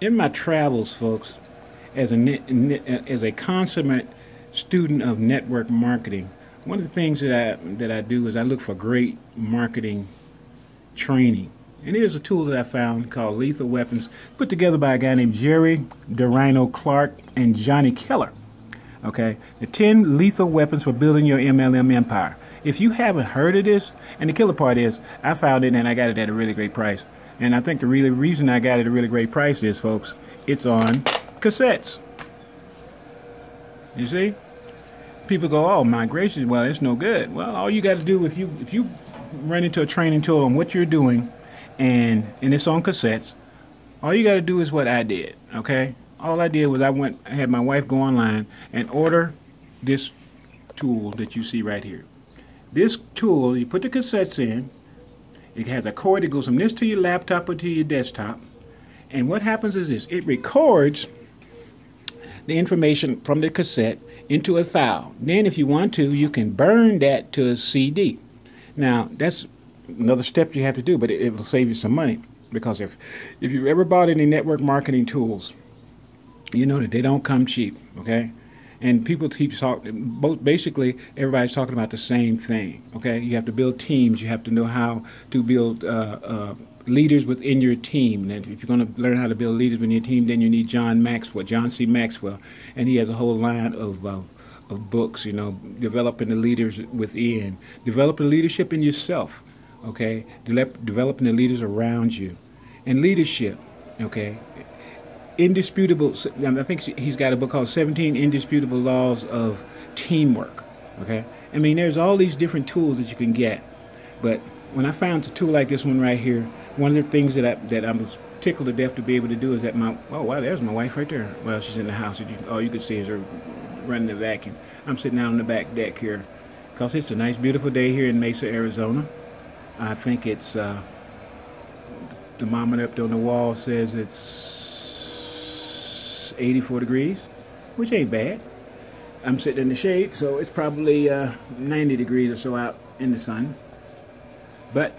In my travels, folks, as a consummate student of network marketing, one of the things that I do is I look for great marketing training. And here's a tool that I found called Lethal Weapons, put together by a guy named Jerry DeRino Clark and Johnny Keller. Okay, the 10 lethal weapons for building your MLM empire. If you haven't heard of this, and the killer part is, I found it and I got it at a really great price. And I think the really reason I got it at a really great price is, folks, it's on cassettes. You see? People go, oh my gracious, well, it's no good. Well, all you got to do, if you run into a training tool on what you're doing, and it's on cassettes, all you got to do is what I did. Okay, all I did was I had my wife go online and order this tool that you see right here. This tool, you put the cassettes in. It has a cord that goes from this to your laptop or to your desktop, and what happens is this: it records the information from the cassette into a file. Then if you want to, you can burn that to a CD. Now that's another step you have to do, but it will save you some money, because if you've ever bought any network marketing tools, you know that they don't come cheap. Okay, and people keep talking, basically everybody's talking about the same thing. Okay, you have to build teams. You have to know how to build leaders within your team. And if you're going to learn how to build leaders within your team, then you need John C. Maxwell, and he has a whole line of books. You know, developing the leaders within, developing leadership in yourself. Okay, developing the leaders around you, and leadership. Okay, indisputable. I think he's got a book called 17 Indisputable Laws of Teamwork. Okay, I mean, there's all these different tools that you can get, but when I found a tool like this one right here, one of the things that I was tickled to death to be able to do is that oh wow, there's my wife right there. Well, she's in the house. All you can see is her running the vacuum. I'm sitting out on the back deck here because it's a nice, beautiful day here in Mesa, Arizona. I think it's the thermometer up on the wall says it's 84 degrees, which ain't bad. I'm sitting in the shade, so it's probably 90 degrees or so out in the sun. But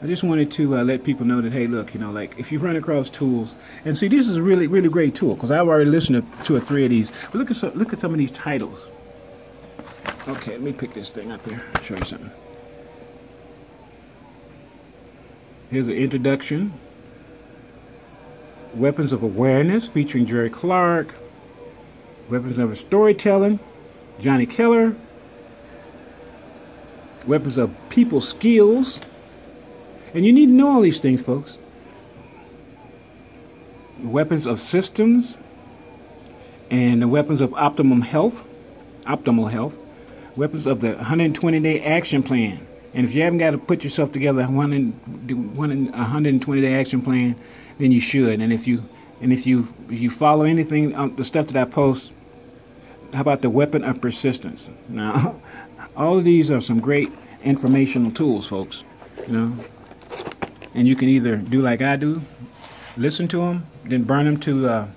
I just wanted to let people know that, hey, look, you know, like if you run across tools, and see, this is a really, really great tool, because I've already listened to 2 or 3 of these. But look at some of these titles. Okay, let me pick this thing up here. Show you something. Here's an introduction. Weapons of Awareness, featuring Jerry Clark. Weapons of Storytelling, Johnny Keller. Weapons of People Skills. And you need to know all these things, folks. Weapons of Systems, and the Weapons of Optimal Health. Weapons of the 120-day action plan. And if you haven't got to put yourself together a 120-day action plan, then you should. And if you follow anything, the stuff that I post, how about the Weapon of Persistence? Now, all of these are some great informational tools, folks. You know, and you can either do like I do, listen to them, then burn them to a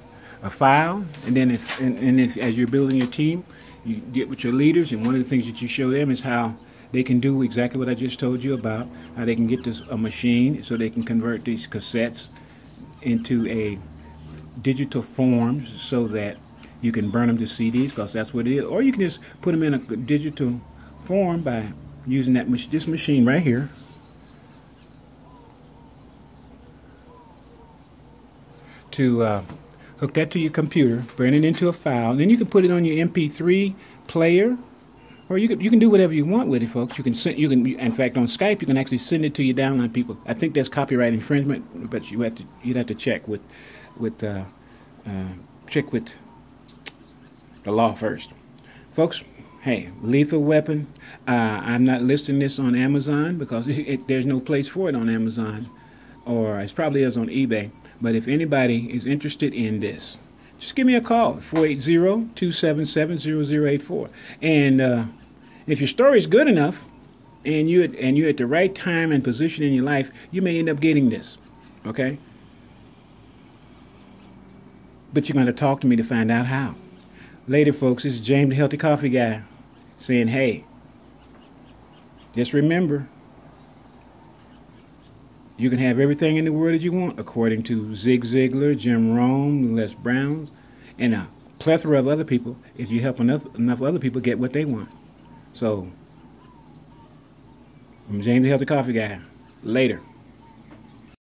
file, and then if as you're building your team, you get with your leaders, and one of the things that you show them is how they can do exactly what I just told you about, how they can get this a machine so they can convert these cassettes into a digital form so that you can burn them to CDs, because that's what it is. Or you can just put them in a digital form by using this machine right here. To hook that to your computer, burn it into a file, and then you can put it on your MP3 player. Or you can do whatever you want with it, folks. In fact, on Skype, you can actually send it to your downline people. I think that's copyright infringement, but you'd have to check with the law first, folks. Hey, Lethal Weapon. I'm not listing this on Amazon because there's no place for it on Amazon, or it probably is on eBay. But if anybody is interested in this, just give me a call, 480-277-0084, and if your story is good enough, and you're at the right time and position in your life, you may end up getting this, okay? But you're going to talk to me to find out how. Later, folks, this is James, the Healthy Coffee Guy, saying, hey, just remember, You can have everything in the world that you want, according to Zig Ziglar, Jim Rohn, Les Browns, and a plethora of other people, if you help enough other people get what they want. So, I'm James the Healthy Coffee Guy. Later.